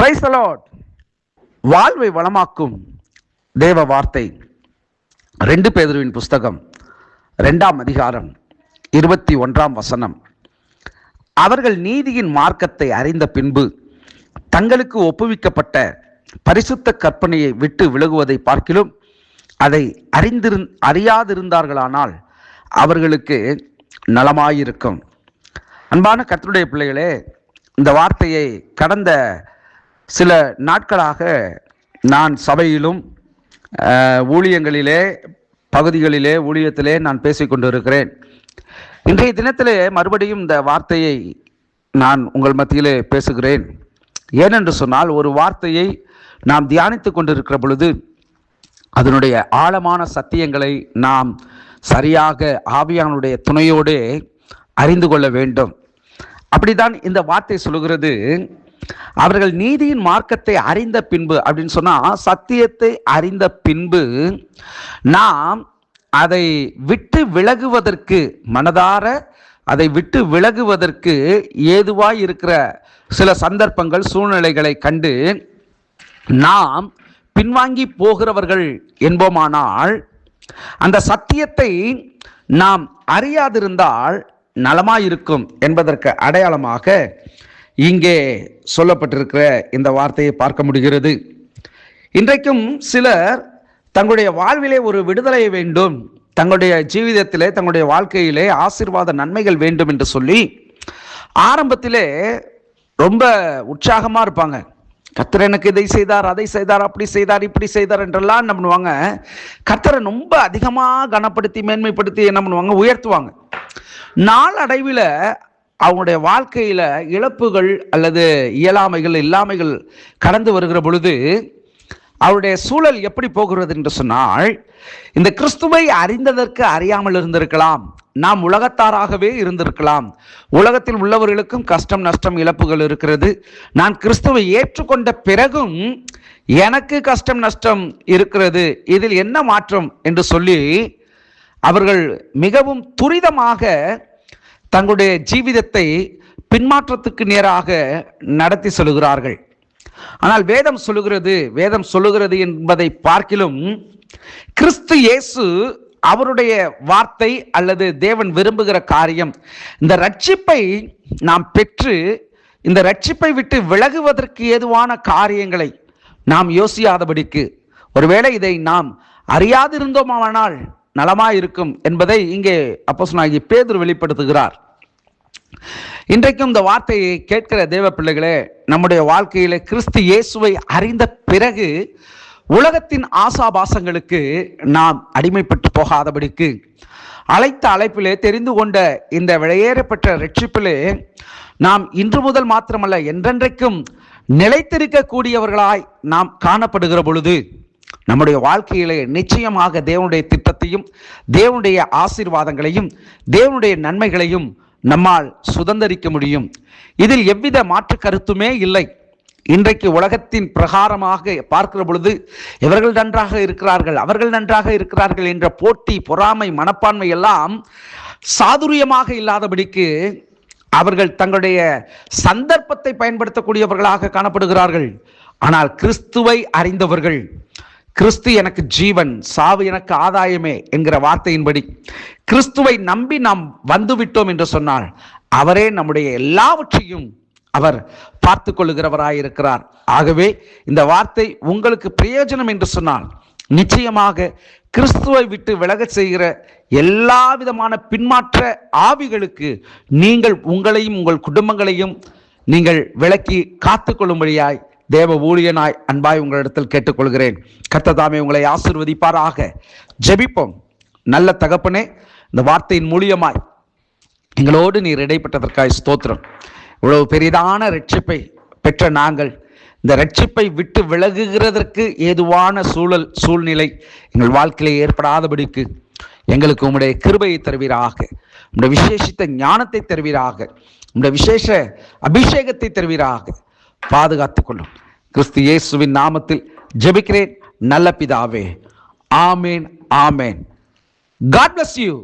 Praise the Lord. வாழ்வை வளமாக்கும் தேவ வார்த்தை 2 பேதுருவின் புஸ்தகம் 2ஆம் அதிகாரம் 21ஆம் வசனம். அவர்கள் நீதியின் மார்க்கத்தை அறிந்த பின்பு தங்களுக்கு ஒப்புவிக்கப்பட்ட பரிசுத்த கற்பனையை விட்டு விலகுவதை பார்க்கிலும் அதை அறியாதிருந்தார்களானால் அவர்களுக்கு நலமாயிருக்கும். அன்பான கர்த்தருடைய பிள்ளைகளே, இந்த வார்த்தையை கடந்த சில நாட்களாக நான் சபையிலும் ஊழியங்களிலே பகுதிகளிலே ஊழியத்திலே நான் பேசிக்கொண்டு இருக்கிறேன். இன்றைய தினத்திலே மறுபடியும் இந்த வார்த்தையை நான் உங்கள் மத்தியிலே பேசுகிறேன். ஏனென்று சொன்னால், ஒரு வார்த்தையை நாம் தியானித்து கொண்டிருக்கிற பொழுது அதனுடைய ஆழமான சத்தியங்களை நாம் சரியாக ஆவியானுடைய துணையோடு அறிந்து கொள்ள வேண்டும். அப்படிதான் இந்த வார்த்தை சொல்லுகிறது. அவர்கள் நீதியின் மார்க்கத்தை அறிந்த பின்பு அப்படின்னு சொன்னா, சத்தியத்தை அறிந்த பின்பு நாம் அதை விட்டு விலகுவதற்கு, மனதார அதை விட்டு விலகுவதற்கு ஏதுவாய் இருக்கிற சில சந்தர்ப்பங்கள், சூழ்நிலைகளை கண்டு நாம் பின்வாங்கி போகிறவர்கள் என்போமானால், அந்த சத்தியத்தை நாம் அறியாதிருந்தால் நலமாயிருக்கும் என்பதற்கு அடையாளமாக இங்கே சொல்லப்பட்டிருக்கிற இந்த வார்த்தையை பார்க்க முடிகிறது. இன்றைக்கும் சிலர் தங்களுடைய வாழ்விலே ஒரு விடுதலை வேண்டும், தங்களுடைய ஜீவிதத்திலே தங்களுடைய வாழ்க்கையிலே ஆசீர்வாத நன்மைகள் வேண்டும் என்று சொல்லி ஆரம்பத்திலே ரொம்ப உற்சாகமாக இருப்பாங்க. கர்த்தர் எனக்கு இதை செய்தார், அதை செய்தார், அப்படி செய்தார், இப்படி செய்தார் என்றெல்லாம் என்ன பண்ணுவாங்க, கர்த்தரை ரொம்ப அதிகமாக கனப்படுத்தி மேன்மைப்படுத்தி என்ன பண்ணுவாங்க, உயர்த்துவாங்க. நாளடைவில் அவங்களுடைய வாழ்க்கையில் இழப்புகள் அல்லது இயலாமைகள், இல்லாமைகள் கடந்து வருகிற பொழுது அவருடைய சூழல் எப்படி போகிறது என்று சொன்னால், இந்த கிறிஸ்துவை அறிந்ததற்கு அறியாமல் இருந்திருக்கலாம், நாம் உலகத்தாராகவே இருந்திருக்கலாம், உலகத்தில் உள்ளவர்களுக்கும் கஷ்டம் நஷ்டம் இழப்புகள் இருக்கிறது, நான் கிறிஸ்துவை ஏற்றுக்கொண்ட பிறகும் எனக்கு கஷ்டம் நஷ்டம் இருக்கிறது, இதில் என்ன மாற்றம் என்று சொல்லி அவர்கள் மிகவும் துரிதமாக தங்களுடைய ஜீவிதத்தை பின்மாற்றத்துக்கு நேராக நடத்தி செல்கிறார்கள். ஆனால் வேதம் சொல்லுகிறது என்பதை பார்க்கிலும், கிறிஸ்து இயேசு அவருடைய வார்த்தை அல்லது தேவன் விரும்புகிற காரியம், இந்த ரட்சிப்பை நாம் பெற்று இந்த ரட்சிப்பை விட்டு விலகுவதற்கு ஏதுவான காரியங்களை நாம் யோசியாதபடிக்கு, ஒருவேளை இதை நாம் அறியாதிருந்தோமானால் நலமாயிருக்கும் என்பதை இங்கே அப்போஸ்தலனாகிய பேதுரு வெளிப்படுத்துகிறார். இன்றைக்கும் இந்த வார்த்தையை கேட்கிற தேவ பிள்ளைகளே, நம்முடைய வாழ்க்கையிலே கிறிஸ்து இயேசுவை அறிந்த பிறகு உலகத்தின் ஆசாபாசங்களுக்கு நாம் அடிமைப்பட்டு போகாதபடிக்கு, அழைத்த அழைப்பிலே தெரிந்து கொண்ட இந்த விலையேறப்பட்ட ரட்சிப்பிலே நாம் இன்று முதல் மாத்திரமல்ல என்றென்றைக்கும் நிலைத்திருக்கக்கூடியவர்களாய் நாம் காணப்படுகிற பொழுது, நம்முடைய வாழ்க்கையிலே நிச்சயமாக தேவனுடைய திட்டத்தையும் தேவனுடைய ஆசீர்வாதங்களையும் தேவனுடைய நன்மைகளையும் நம்மால் சுதந்தரிக்க முடியும். இதில் எவ்வித மாற்று கருத்துமே இல்லை. இன்றைக்கு உலகத்தின் பிரகாரமாக பார்க்கிற பொழுது இவர்கள் நன்றாக இருக்கிறார்கள், அவர்கள் நன்றாக இருக்கிறார்கள் என்ற போட்டி, பொறாமை, மனப்பான்மை எல்லாம் சாதுரியமாக இல்லாதபடிக்கு அவர்கள் தங்களுடைய சந்தர்ப்பத்தை பயன்படுத்தக்கூடியவர்களாக காணப்படுகிறார்கள். ஆனால் கிறிஸ்துவை அறிந்தவர்கள், கிறிஸ்து எனக்கு ஜீவன், சாவு எனக்கு ஆதாயமே என்கிற வார்த்தையின்படி கிறிஸ்துவை நம்பி நாம் வந்துவிட்டோம் என்று சொன்னால், அவரே நம்முடைய எல்லாவற்றையும் அவர் பார்த்து கொள்ளுகிறவராயிருக்கிறார். ஆகவே இந்த வார்த்தை உங்களுக்கு பிரயோஜனம் என்று சொன்னால், நிச்சயமாக கிறிஸ்துவை விட்டு விலக செய்கிற எல்லா விதமான பின்மாற்ற ஆவிகளுக்கு நீங்கள் உங்களையும் உங்கள் குடும்பங்களையும் நீங்கள் விலக்கி காத்துக்கொள்ளும்படியாய் தேவ ஊழியனாய் அன்பாய் உங்களிடத்தில் கேட்டுக்கொள்கிறேன். கர்த்தர் தாமே உங்களை ஆசீர்வதிப்பாராக. ஜெபிப்போம். நல்ல தகப்பனே, இந்த வார்த்தையின் மூலியமாய் எங்களோடு நீர் இடைப்பட்டதற்காய் ஸ்தோத்திரம். இவ்வளவு பெரிதான ரட்சிப்பை பெற்ற நாங்கள் இந்த ரட்சிப்பை விட்டு விலகுகிறதற்கு ஏதுவான சூழ்நிலை எங்கள் வாழ்க்கையிலே ஏற்படாதபடிக்கு எங்களுக்கு உம்முடைய கிருபையை தருவீராக, உம்முடைய விசேஷித்த ஞானத்தை தருவீராக, உம்முடைய விசேஷ அபிஷேகத்தை தருவீராக. பாதுகாத்துக் கொள்ளும். கிறிஸ்து இயேசுவின் நாமத்தில் ஜெபிக்கிறேன் நல்ல பிதாவே. ஆமேன், ஆமேன். God bless you.